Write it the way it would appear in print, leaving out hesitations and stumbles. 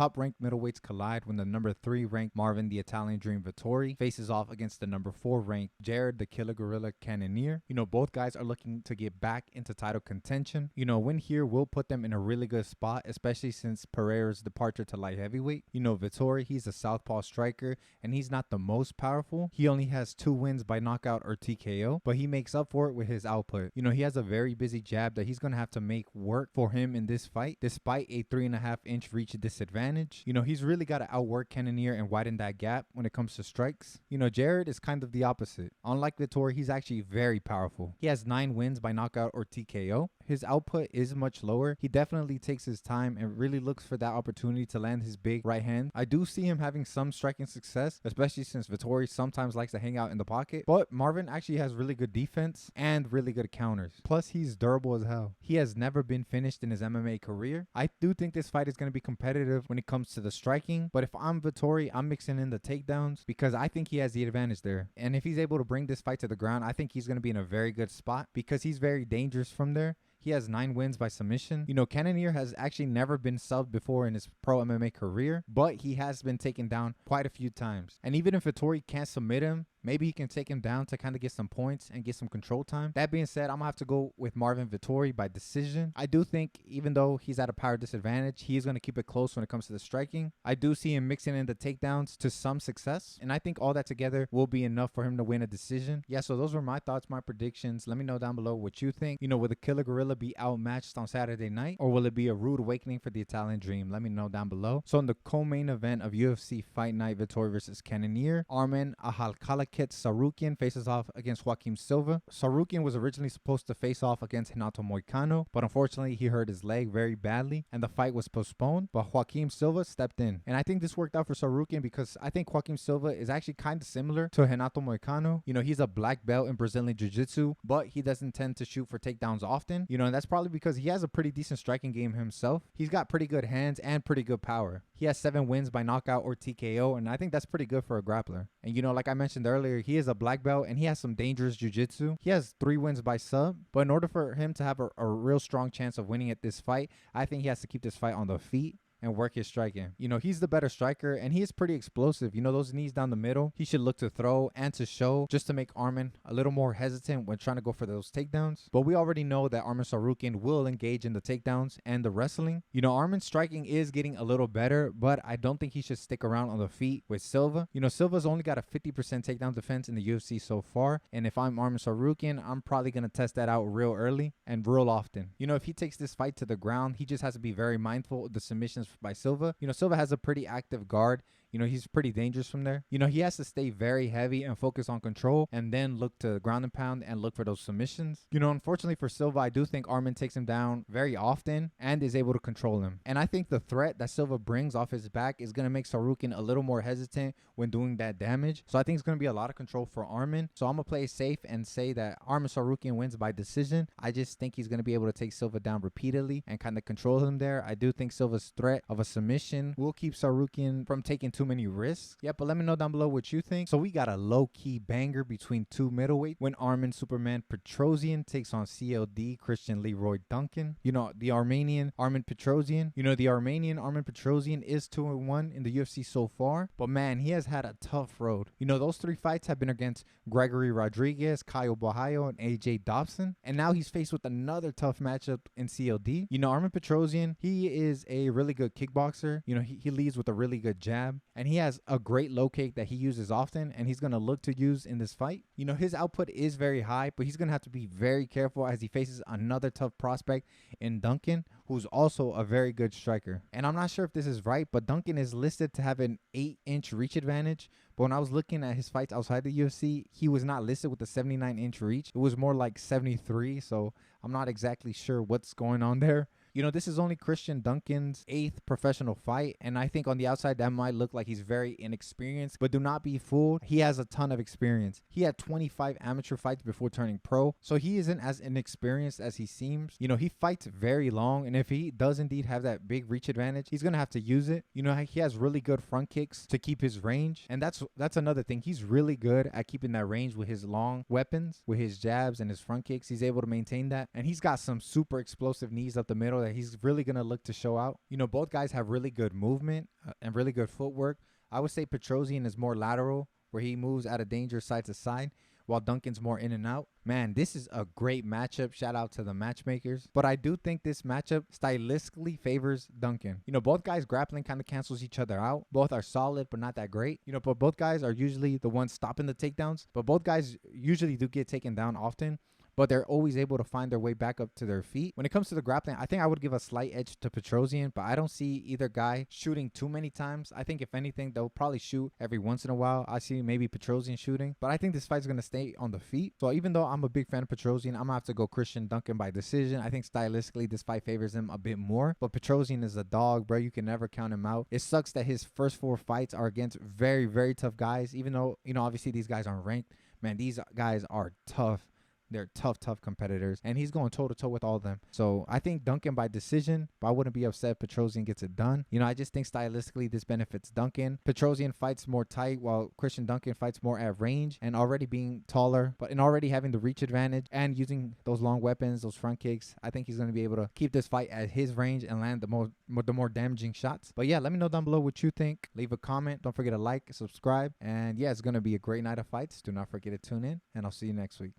top-ranked middleweights collide when the number 3 ranked Marvin the Italian Dream Vettori faces off against the number 4 ranked Jared the Killa Gorilla Cannonier. Both guys are looking to get back into title contention. A win here will put them in a really good spot, especially since Pereira's departure to light heavyweight. Vettori, he's a southpaw striker, and he's not the most powerful. He only has 2 wins by knockout or TKO, but he makes up for it with his output. He has a very busy jab that he's going to have to make work for him in this fight, despite a 3.5-inch reach disadvantage. He's really got to outwork Cannonier and widen that gap when it comes to strikes. Jared is kind of the opposite. Unlike Vettori, he's actually very powerful. He has 9 wins by knockout or TKO. His output is much lower. He definitely takes his time and really looks for that opportunity to land his big right hand. I do see him having some striking success, especially since Vettori sometimes likes to hang out in the pocket. But Marvin actually has really good defense and really good counters. Plus, he's durable as hell. He has never been finished in his MMA career. I do think this fight is going to be competitive when it comes to the striking. But if I'm Vettori, I'm mixing in the takedowns because I think he has the advantage there. And if he's able to bring this fight to the ground, I think he's going to be in a very good spot because he's very dangerous from there. He has 9 wins by submission. Cannonier has actually never been subbed before in his pro MMA career, but he has been taken down quite a few times. And even if Vettori can't submit him, maybe he can take him down to kind of get some points and get some control time. That being said, I'm going to have to go with Marvin Vettori by decision. I do think even though he's at a power disadvantage, he's going to keep it close when it comes to the striking. I do see him mixing in the takedowns to some success, and I think all that together will be enough for him to win a decision. Yeah, so those were my thoughts, my predictions. Let me know down below what you think. Will the Killa Gorilla be outmatched on Saturday night, or will it be a rude awakening for the Italian Dream? Let me know down below. So in the co-main event of UFC Fight Night Vettori versus Cannonier, Arman Ahalkalakit Sarukian faces off against Joaquim Silva. Sarukian was originally supposed to face off against Renato Moicano, but unfortunately he hurt his leg very badly and the fight was postponed, but Joaquim Silva stepped in. And I think this worked out for Sarukian because I think Joaquim Silva is actually kind of similar to Renato Moicano. He's a black belt in Brazilian Jiu-Jitsu, but he doesn't tend to shoot for takedowns often. And that's probably because he has a pretty decent striking game himself. He's got pretty good hands and pretty good power. He has 7 wins by knockout or TKO, and I think that's pretty good for a grappler. And like I mentioned earlier, he is a black belt and he has some dangerous jiu-jitsu. He has 3 wins by sub, but in order for him to have a real strong chance of winning at this fight, I think he has to keep this fight on the feet and work his striking. He's the better striker and he is pretty explosive. Those knees down the middle, he should look to throw and to show just to make Arman a little more hesitant when trying to go for those takedowns. But we already know that Arman Sarukian will engage in the takedowns and the wrestling. Arman's striking is getting a little better, but I don't think he should stick around on the feet with Silva. Silva's only got a 50% takedown defense in the UFC so far, and if I'm Arman Sarukian, I'm probably going to test that out real early and real often. If he takes this fight to the ground, he just has to be very mindful of the submissions by Silva. Silva has a pretty active guard. He's pretty dangerous from there. He has to stay very heavy and focus on control and then look to ground and pound and look for those submissions. Unfortunately for Silva, I do think Arman takes him down very often and is able to control him. And I think the threat that Silva brings off his back is going to make Sarukian a little more hesitant when doing that damage. So I think it's going to be a lot of control for Arman. So I'm going to play it safe and say that Arman Sarukian wins by decision. I just think he's going to be able to take Silva down repeatedly and kind of control him there. I do think Silva's threat of a submission will keep Sarukian from taking too many risks. Yeah, but let me know down below what you think. So we got a low-key banger between 2 middleweight when Arman Superman Petrosian takes on CLD Christian Leroy Duncan. The Armenian Arman Petrosian. The Armenian Arman Petrosian is 2-1 in the UFC so far, but man, he has had a tough road. Those 3 fights have been against Gregory Rodriguez, Caio Borraio, and AJ Dobson, and now he's faced with another tough matchup in CLD. Arman Petrosian, he is a really good kickboxer. He leads with a really good jab, and he has a great low kick that he uses often, and he's going to look to use in this fight. His output is very high, but he's going to have to be very careful as he faces another tough prospect in Duncan, who's also a very good striker. And I'm not sure if this is right, but Duncan is listed to have an 8-inch reach advantage. But when I was looking at his fights outside the UFC, he was not listed with a 79-inch reach. It was more like 73, so I'm not exactly sure what's going on there. This is only Christian Duncan's 8th professional fight, and I think on the outside that might look like he's very inexperienced, but do not be fooled. He has a ton of experience. He had 25 amateur fights before turning pro, so he isn't as inexperienced as he seems. He fights very long, and if he does indeed have that big reach advantage, he's going to have to use it. He has really good front kicks to keep his range, and that's another thing. He's really good at keeping that range with his long weapons, with his jabs and his front kicks. He's able to maintain that, and he's got some super explosive knees up the middle battle that he's really going to look to show out. You know, both guys have really good movement and really good footwork. I would say Petrosian is more lateral, where he moves out of danger side to side, while Duncan's more in and out. Man, this is a great matchup. Shout out to the matchmakers. But I do think this matchup stylistically favors Duncan. You know, both guys grappling kind of cancels each other out. Both are solid, but not that great. You know, but both guys are usually the ones stopping the takedowns. But both guys usually do get taken down often, but they're always able to find their way back up to their feet. When it comes to the grappling, I think I would give a slight edge to Petrosian, but I don't see either guy shooting too many times. I think if anything, they'll probably shoot every once in a while. I see maybe Petrosian shooting, but I think this fight's going to stay on the feet. So even though I'm a big fan of Petrosian, I'm going to have to go Christian Duncan by decision. I think stylistically, this fight favors him a bit more, but Petrosian is a dog, bro. You can never count him out. It sucks that his first 4 fights are against very, very tough guys, even though, you know, obviously these guys aren't ranked. Man, these guys are tough. They're tough competitors, and he's going toe-to-toe with all of them. So I think Duncan by decision, but I wouldn't be upset if Petrosian gets it done. You know, I just think stylistically this benefits Duncan. Petrosian fights more tight, while Christian Duncan fights more at range, and already being taller, but in already having the reach advantage and using those long weapons, those front kicks, I think he's going to be able to keep this fight at his range and land the more damaging shots. But yeah, let me know down below what you think. Leave a comment. Don't forget to like, subscribe, and yeah, it's going to be a great night of fights. Do not forget to tune in, and I'll see you next week.